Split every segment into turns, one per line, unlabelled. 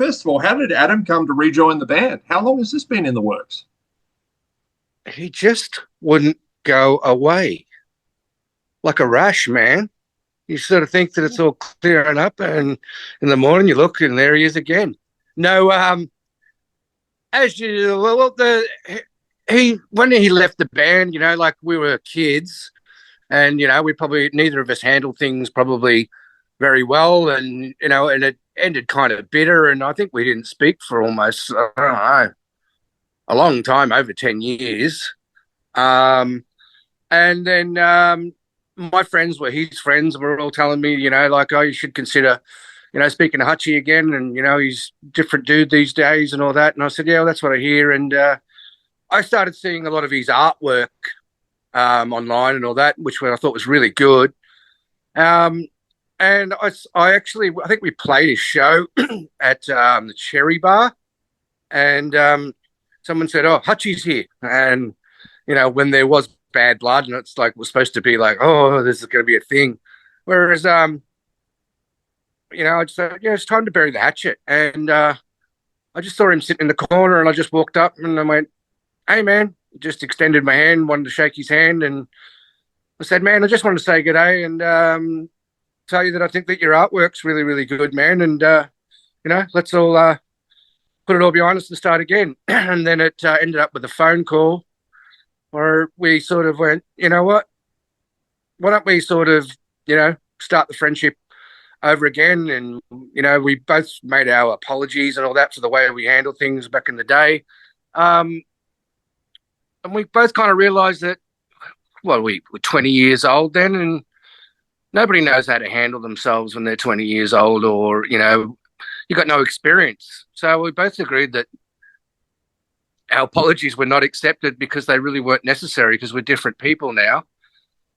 first of all, how did Adam come to rejoin the band? How long has this been in the works?
He just wouldn't go away. Like a rash, man. You sort of think that it's all clearing up, and in the morning you look and there he is again. No, as you well, he when he left the band, like we were kids, and we probably neither of us handled things probably very well, and and it ended kind of bitter, and I think we didn't speak for almost I don't know a long time, over 10 years. And then my friends were his friends, and were all telling me, like, oh, you should consider, speaking to Hutchie again, and he's a different dude these days and all that. And I said, yeah, well, that's what I hear. And I started seeing a lot of his artwork online and all that, which I thought was really good. And I think we played his show at the Cherry Bar, and someone said, "Oh, Hutchie's here," and when there was bad blood, and it's like, we're supposed to be like, "Oh, this is going to be a thing," whereas I just said, "Yeah, it's time to bury the hatchet," and I just saw him sitting in the corner, and I just walked up and I went, "Hey, man," just extended my hand, wanted to shake his hand, and I said, "Man, I just wanted to say good day and tell you that I think that your artwork's really, really good, man, and let's all put it all behind us and start again." And then it ended up with a phone call where we sort of went, you know what? Why don't we sort of, start the friendship over again? And, we both made our apologies and all that for the way we handled things back in the day. And we both kind of realized that, well, we were 20 years old then, and nobody knows how to handle themselves when they're 20 years old, or, you got no experience. So we both agreed that our apologies were not accepted because they really weren't necessary, because we're different people now.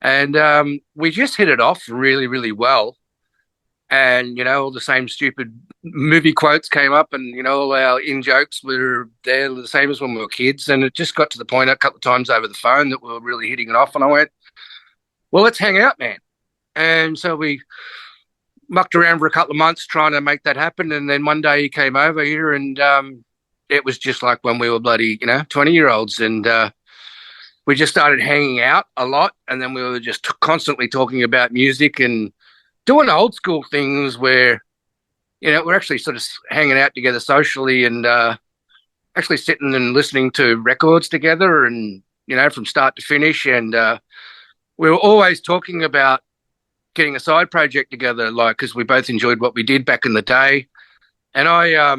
And we just hit it off really, really well. And, all the same stupid movie quotes came up, and, all our in-jokes were there the same as when we were kids. And it just got to the point a couple of times over the phone that we were really hitting it off. And I went, well, let's hang out, man. And so we mucked around for a couple of months trying to make that happen. And then one day he came over here, and it was just like when we were bloody, 20-year-olds. And we just started hanging out a lot. And then we were just constantly talking about music and doing old school things where, we're actually sort of hanging out together socially, and actually sitting and listening to records together, and, from start to finish. And we were always talking about getting a side project together, like, because we both enjoyed what we did back in the day. And I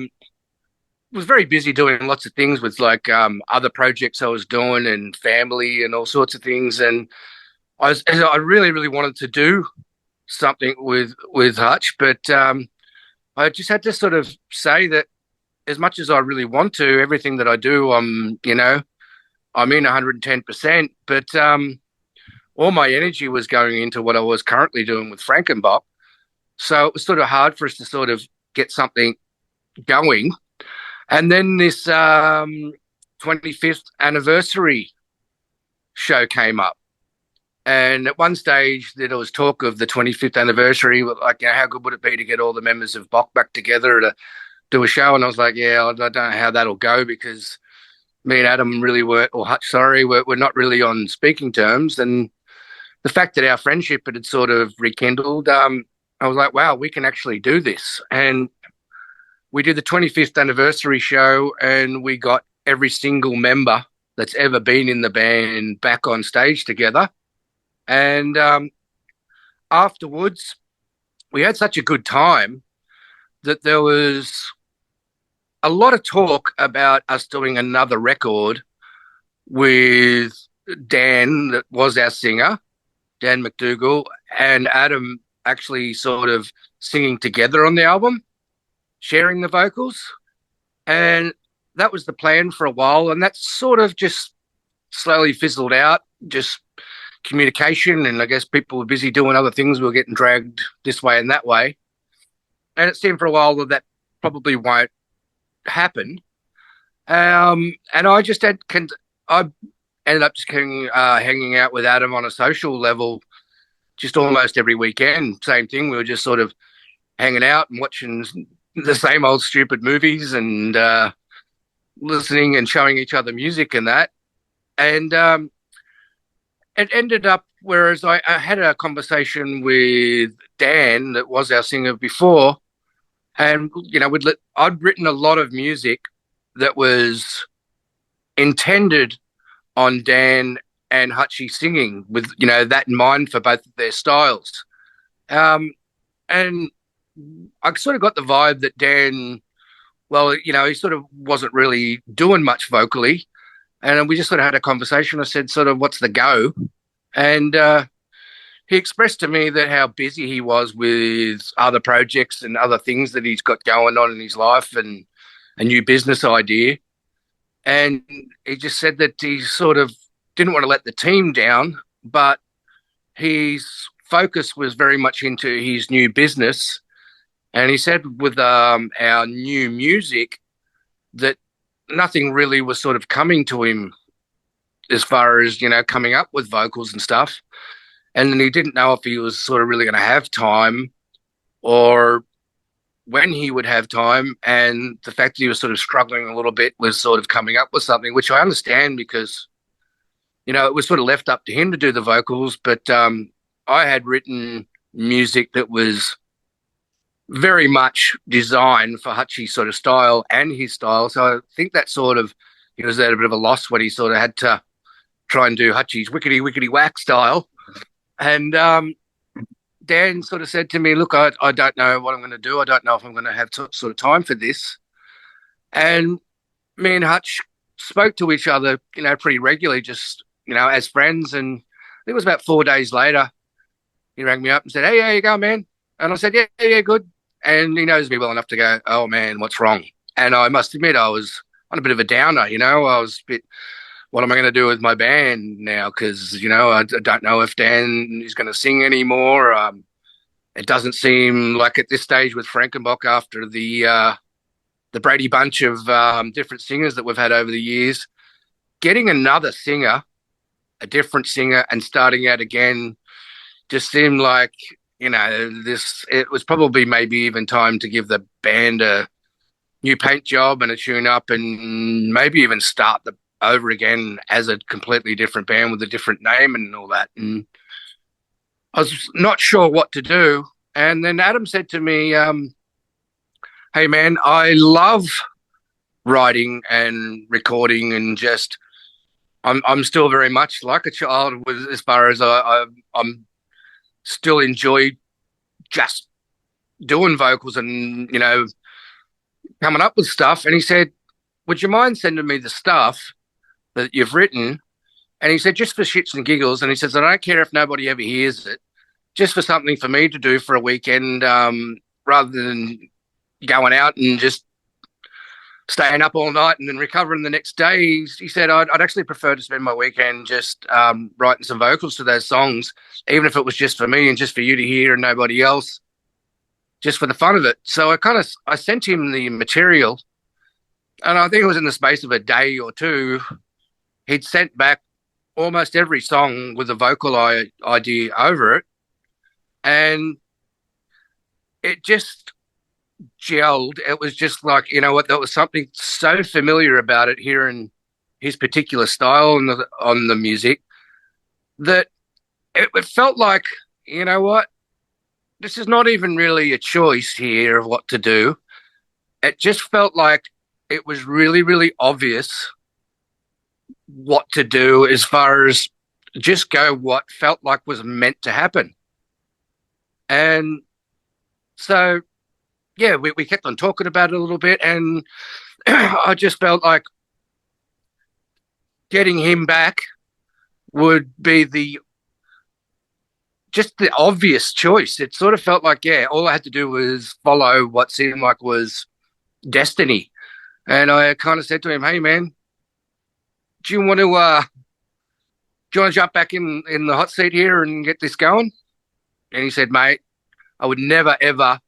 was very busy doing lots of things with, like, other projects I was doing, and family and all sorts of things. And I really, really wanted to do something with Hutch, but I just had to sort of say that as much as I really want to, everything that I do, I'm in 110%, but all my energy was going into what I was currently doing with FRANKENBOK. So it was sort of hard for us to sort of get something going. And then this 25th anniversary show came up. And at one stage, there was talk of the 25th anniversary, like, how good would it be to get all the members of Bok back together to do a show? And I was like, yeah, I don't know how that'll go, because me and Adam really weren't, or Hutch, sorry, we're not really on speaking terms. And the fact that our friendship had sort of rekindled, I was like, wow, we can actually do this. And we did the 25th anniversary show, and we got every single member that's ever been in the band back on stage together. And afterwards, we had such a good time that there was a lot of talk about us doing another record with Dan, that was our singer, Dan McDougall, and Adam actually sort of singing together on the album, sharing the vocals. And that was the plan for a while, and that sort of just slowly fizzled out, just communication, and I guess people were busy doing other things. We were getting dragged this way and that way. And it seemed for a while that probably won't happen. And I just I ended up just hanging out with Adam on a social level just almost every weekend. Same thing. We were just sort of hanging out and watching the same old stupid movies and listening and showing each other music and that. And it ended up, whereas I had a conversation with Dan, that was our singer before, and I'd written a lot of music that was intended on Dan and Hutchie singing, with that in mind for both of their styles. And I sort of got the vibe that Dan, well, he sort of wasn't really doing much vocally. And we just sort of had a conversation. I said, sort of, what's the go? And he expressed to me that how busy he was with other projects and other things that he's got going on in his life, and a new business idea. And he just said that he sort of didn't want to let the team down, but his focus was very much into his new business. And he said with our new music that nothing really was sort of coming to him as far as, coming up with vocals and stuff. And then he didn't know if he was sort of really going to have time or when he would have time. And the fact that he was sort of struggling a little bit with sort of coming up with something, which I understand because, it was sort of left up to him to do the vocals. But I had written music that was very much designed for Hutchie's sort of style and his style. So I think that sort of, he was at a bit of a loss when he sort of had to try and do Hutchie's wickety wickety whack style. And Dan sort of said to me, look, I don't know what I'm going to do. I don't know if I'm going to have sort of time for this. And me and Hutch spoke to each other, pretty regularly, just, as friends. And I think it was about 4 days later, he rang me up and said, hey, how you going, man? And I said, yeah, good. And he knows me well enough to go, oh, man, what's wrong? And I must admit, I was on a bit of a downer, I was a bit, what am I going to do with my band now? Because, I don't know if Dan is going to sing anymore. It doesn't seem like at this stage with FRANKENBOK, after the Brady Bunch of different singers that we've had over the years, getting another singer, a different singer, and starting out again just seemed like, it was probably maybe even time to give the band a new paint job and a tune up, and maybe even start over again as a completely different band with a different name and all that. And I was not sure what to do. And then Adam said to me, hey, man, I love writing and recording, and just I'm still very much like a child with, as far as I'm still enjoy just doing vocals and, coming up with stuff. And he said, would you mind sending me the stuff that you've written? And he said, just for shits and giggles. And he says, I don't care if nobody ever hears it, just for something for me to do for a weekend, rather than going out and just staying up all night and then recovering the next day. He said, I'd actually prefer to spend my weekend just writing some vocals to those songs, even if it was just for me and just for you to hear and nobody else, just for the fun of it. So I sent him the material, and I think it was in the space of a day or two, he'd sent back almost every song with a vocal idea over it. And it just gelled. It was just like, there was something so familiar about it, hearing his particular style on the music, that it felt like, this is not even really a choice here of what to do. It just felt like it was really, really obvious what to do, as far as just go what felt like was meant to happen. And so, yeah, we kept on talking about it a little bit, and I just felt like getting him back would be the obvious choice. It sort of felt like, yeah, all I had to do was follow what seemed like was destiny. And I kind of said to him, hey, man, do you want to jump back in the hot seat here and get this going? And he said, mate, I would never, ever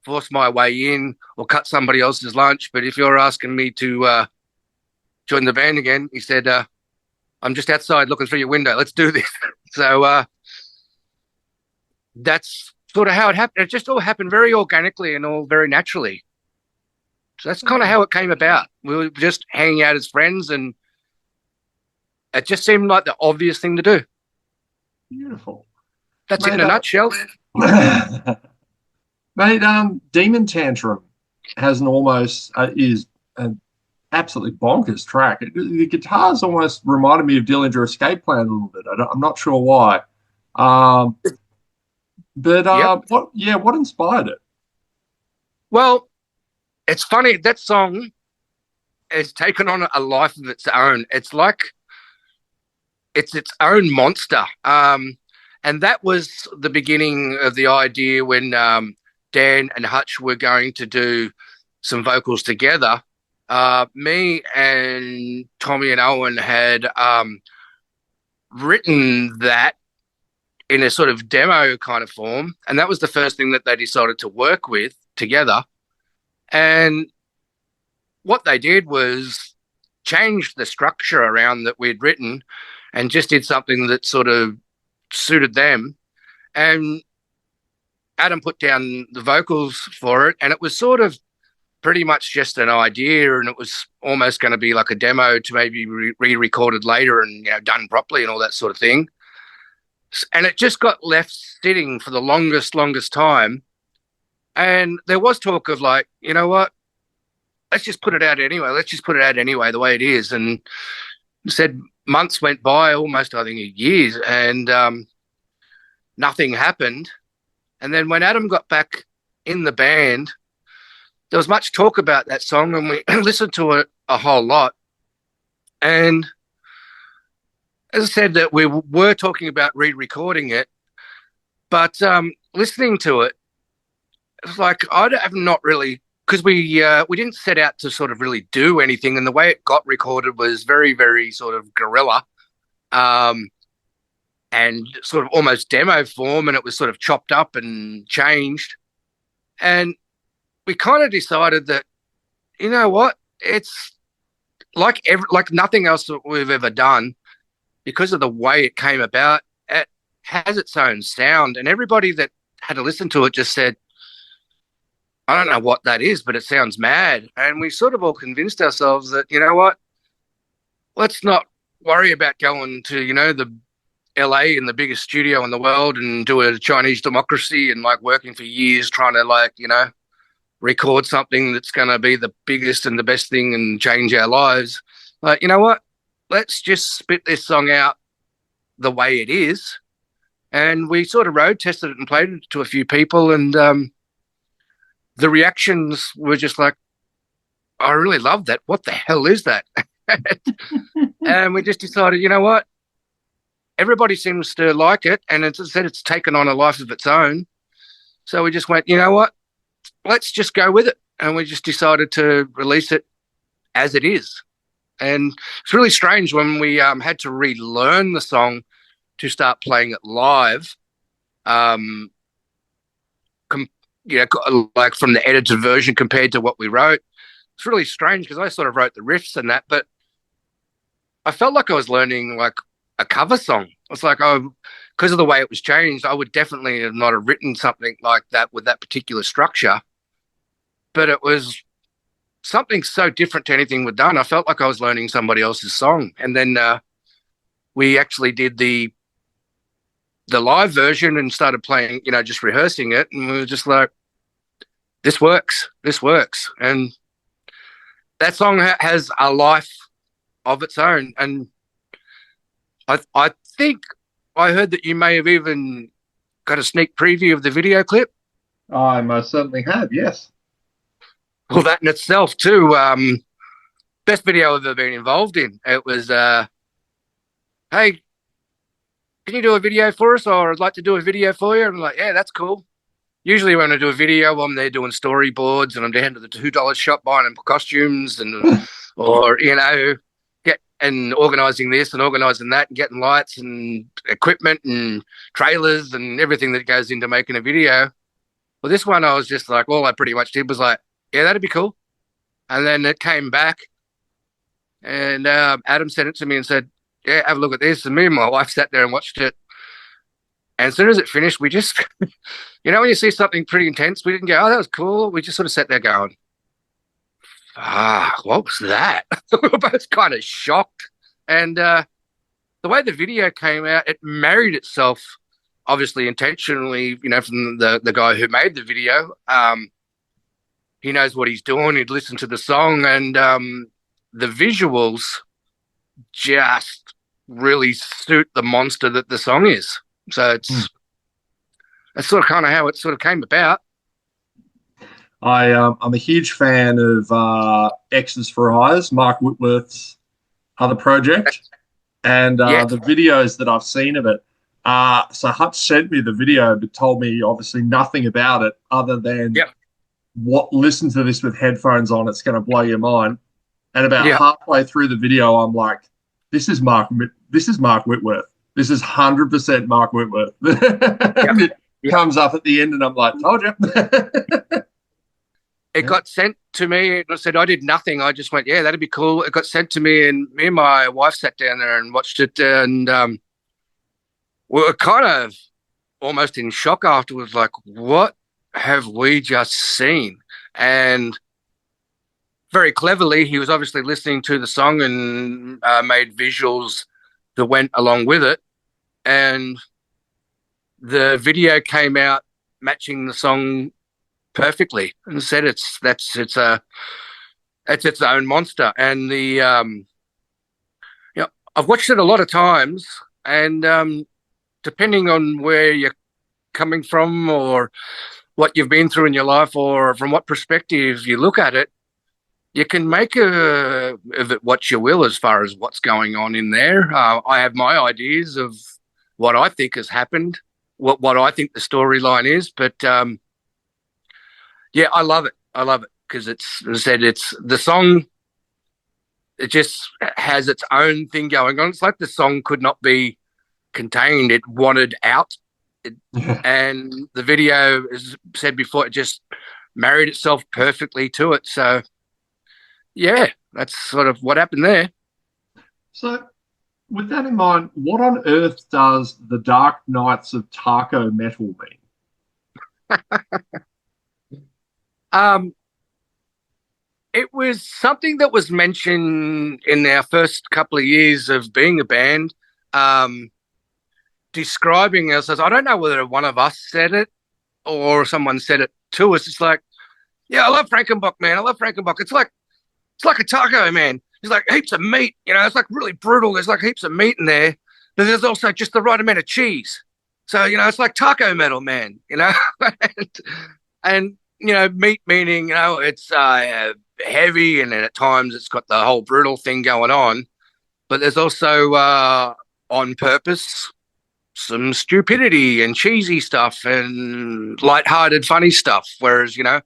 force my way in or cut somebody else's lunch. But if you're asking me to join the band again, he said, I'm just outside looking through your window. Let's do this. So that's sort of how it happened. It just all happened very organically and all very naturally. So that's kind of how it came about. We were just hanging out as friends, and it just seemed like the obvious thing to do.
Beautiful.
That's it
Mate,
in a nutshell.
mate, Demon Tantrum has is an absolutely bonkers track. The guitars almost reminded me of Dillinger Escape Plan a little bit. I'm not sure why. Um, but
Yep.
what inspired it?
Well, it's funny. That song has taken on a life of its own. It's like it's its own monster. And that was the beginning of the idea when Dan and Hutch were going to do some vocals together. Me and Tommy and Owen had written that in a sort of demo kind of form, and that was the first thing that they decided to work with together. And what they did was change the structure around that we'd written and just did something that sort of suited them. And Adam put down the vocals for it, and it was sort of pretty much just an idea, and it was almost going to be like a demo to maybe re-recorded later and done properly and all that sort of thing. And it just got left sitting for the longest time. And there was talk of like, you know what, let's just put it out anyway. Let's just put it out anyway, the way it is. And said months went by, almost I think years, and nothing happened. And then when Adam got back in the band, there was much talk about that song, and we listened to it a whole lot. And as I said, that we were talking about re-recording it, but listening to it, it's like I have not really, because we didn't set out to sort of really do anything, and the way it got recorded was very, very sort of guerrilla, and sort of almost demo form, and it was sort of chopped up and changed. And we kind of decided that, you know what, it's like nothing else that we've ever done, because of the way it came about. It has its own sound, and everybody that had to listen to it just said, I don't know what that is, but it sounds mad. And we sort of all convinced ourselves that, you know what, let's not worry about going to, the LA and the biggest studio in the world and do a Chinese democracy and like working for years trying to like, record something that's going to be the biggest and the best thing and change our lives. Like, you know what, let's just spit this song out the way it is. And we sort of road tested it and played it to a few people, and the reactions were just like, I really love that. What the hell is that? And we just decided, you know what? Everybody seems to like it. And as I said, it's taken on a life of its own. So we just went, you know what? Let's just go with it. And we just decided to release it as it is. And it's really strange when we had to relearn the song to start playing it live. Like from the edited version compared to what we wrote. It's really strange because I sort of wrote the riffs and that, but I felt like I was learning like a cover song. It's like, because of the way it was changed, I would definitely have not have written something like that with that particular structure. But it was something so different to anything we'd done. I felt like I was learning somebody else's song. And then we actually did the live version and started playing, just rehearsing it. And we were just like, this works. And that song has a life of its own. And I think I heard that you may have even got a sneak preview of the video clip.
I most certainly have, yes.
Well, that in itself too, best video I've ever been involved in. It was, hey, can you do a video for us? Or I'd like to do a video for you. And I'm like, yeah, that's cool. Usually when I do a video, I'm there doing storyboards and I'm down to the $2 shop buying them costumes and, or, and organising this and organising that and getting lights and equipment and trailers and everything that goes into making a video. Well, this one I was just like, all I pretty much did was like, yeah, that'd be cool. And then it came back and Adam sent it to me and said, yeah, have a look at this. And me and my wife sat there and watched it. And as soon as it finished, we just, when you see something pretty intense, we didn't go, oh, that was cool. We just sort of sat there going, what was that? We were both kind of shocked. And the way the video came out, it married itself, obviously intentionally, from the guy who made the video. He knows what he's doing. He'd listened to the song, and the visuals just really suit the monster that the song is. So that's sort of kind of how it sort of came about.
I'm a huge fan of X's for Eyes, Mark Whitworth's other project, and
Yeah,
the videos that I've seen of it. So Hutch sent me the video, but told me obviously nothing about it other than
yeah,
listen to this with headphones on. It's going to blow your mind. And about
yeah,
halfway through the video, I'm like, this is Mark Whitworth. This is 100% Mark Whitworth.
yeah,
It
yeah.
comes up at the end, and I'm like, told you.
It
Yeah.
got sent to me, and I said I did nothing. I just went, yeah, that'd be cool. It got sent to me, and me and my wife sat down there and watched it, and we were kind of almost in shock afterwards, like, what have we just seen? And very cleverly, he was obviously listening to the song and made visuals that went along with it. And the video came out matching the song perfectly, and said it's its own monster. And I've watched it a lot of times, and depending on where you're coming from or what you've been through in your life or from what perspective you look at it, you can make of it what you will as far as what's going on in there. I have my ideas of what I think has happened, what I think the storyline is, but yeah, I love it. I love it because it's, as I said, it's the song. It just has its own thing going on. It's like the song could not be contained. It wanted out. And the video, as said before, it just married itself perfectly to it. So, yeah, that's sort of what happened there.
So, with that in mind, what on earth does the Dark Knights of Taco Metal mean?
Um, it was something that was mentioned in our first couple of years of being a band, um, describing us as, I don't know whether one of us said it or someone said it to us. It's like, yeah, I love Frankenbok, man. I love Frankenbok. It's like a taco, man. There's like heaps of meat, it's like really brutal. There's like heaps of meat in there, but there's also just the right amount of cheese. So, it's like taco metal, man, and meat meaning, it's heavy, and then at times it's got the whole brutal thing going on, but there's also on purpose some stupidity and cheesy stuff and light-hearted, funny stuff. Whereas, a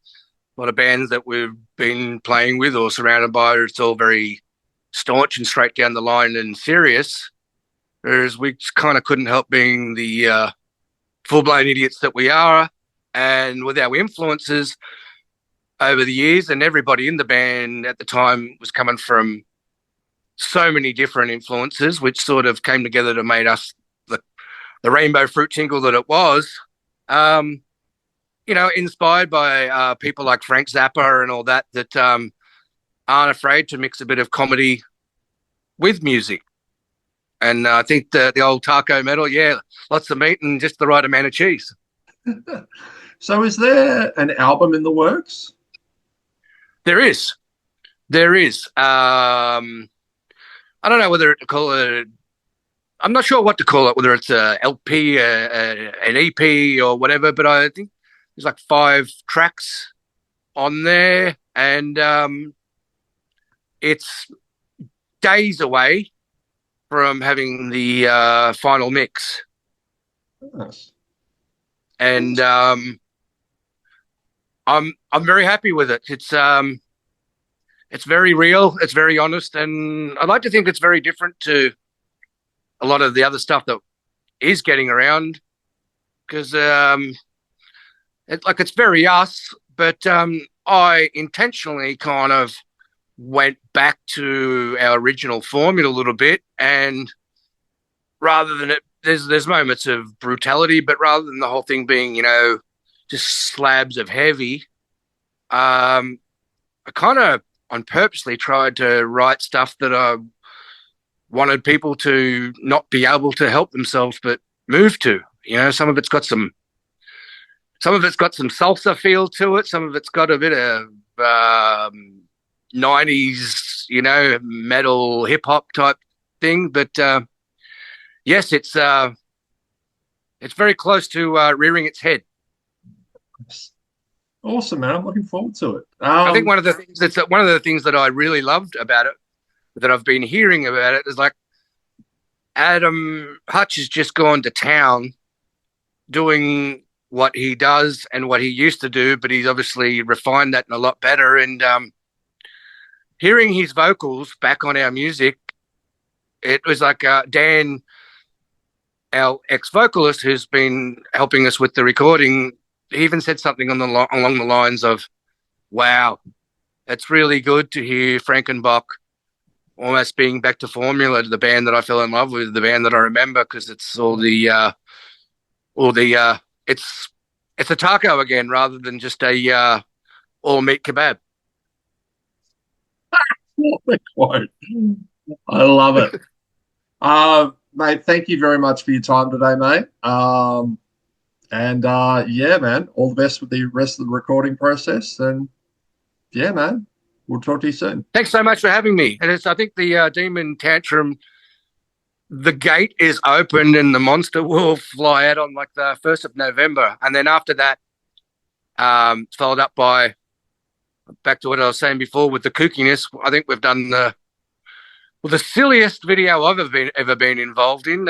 lot of bands that we've been playing with or surrounded by, it's all very staunch and straight down the line and serious. Whereas we just kind of couldn't help being the full-blown idiots that we are. And with our influences over the years, and everybody in the band at the time was coming from so many different influences, which sort of came together to make us the rainbow fruit tingle that it was. Inspired by people like Frank Zappa and all that aren't afraid to mix a bit of comedy with music. And I think the old taco metal, yeah, lots of meat and just the right amount of cheese.
So, is there an album in the works?
There is. There is. I don't know whether to call it. I'm not sure what to call it, whether it's a LP, an EP, or whatever. But I think there's like 5 tracks on there, and it's days away from having the final mix.
Nice.
And I'm very happy with it. It's very real, it's very honest, and I'd like to think it's very different to a lot of the other stuff that is getting around, because it's very us, but I intentionally kind of went back to our original formula a little bit, and rather than it, there's moments of brutality, but rather than the whole thing being just slabs of heavy, I kind of purposely tried to write stuff that I wanted people to not be able to help themselves but move to. You know, some of it's got some salsa feel to it. Some of it's got a bit of 90s, you know, metal hip hop type thing. But yes, it's very close to rearing its head.
Awesome, man. I'm looking forward to it.
I think one of the things that I really loved about it, that I've been hearing about it, is like Hutch has just gone to town doing what he does and what he used to do, but he's obviously refined that and a lot better. And hearing his vocals back on our music, it was like Dan, our ex-vocalist, who's been helping us with the recording, he even said something along the lines of, "Wow, it's really good to hear Frankenbok almost being back to formula, the band that I fell in love with, the band that I remember, because it's it's a taco again rather than just a all meat kebab."
What a quote. I love it. Mate, thank you very much for your time today, mate. Yeah, man, all the best with the rest of the recording process. And yeah, man, we'll talk to you soon.
Thanks so much for having me. And I think the Demon Tantrum, the gate is open and the monster will fly out on like the 1st of November. And then after that, followed up by, back to what I was saying before with the kookiness, I think we've done the silliest video I've ever been involved in.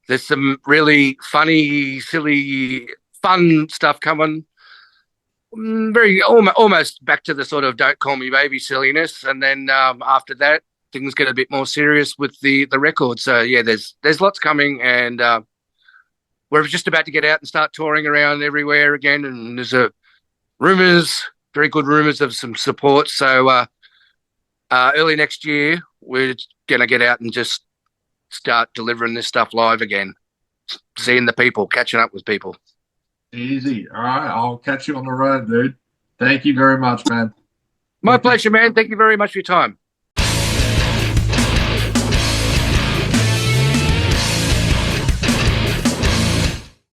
There's some really funny, silly, fun stuff coming. Very almost back to the sort of "Don't Call Me Baby" silliness, and then after that, things get a bit more serious with the record. So yeah, there's lots coming, and we're just about to get out and start touring around everywhere again. And there's very good rumors of some support. So early next year, we're gonna get out and just start delivering this stuff live again, seeing the people, catching up with people.
Easy. All right. I'll catch you on the road, dude. Thank you very much, man.
My pleasure, man. Thank you very much for your time.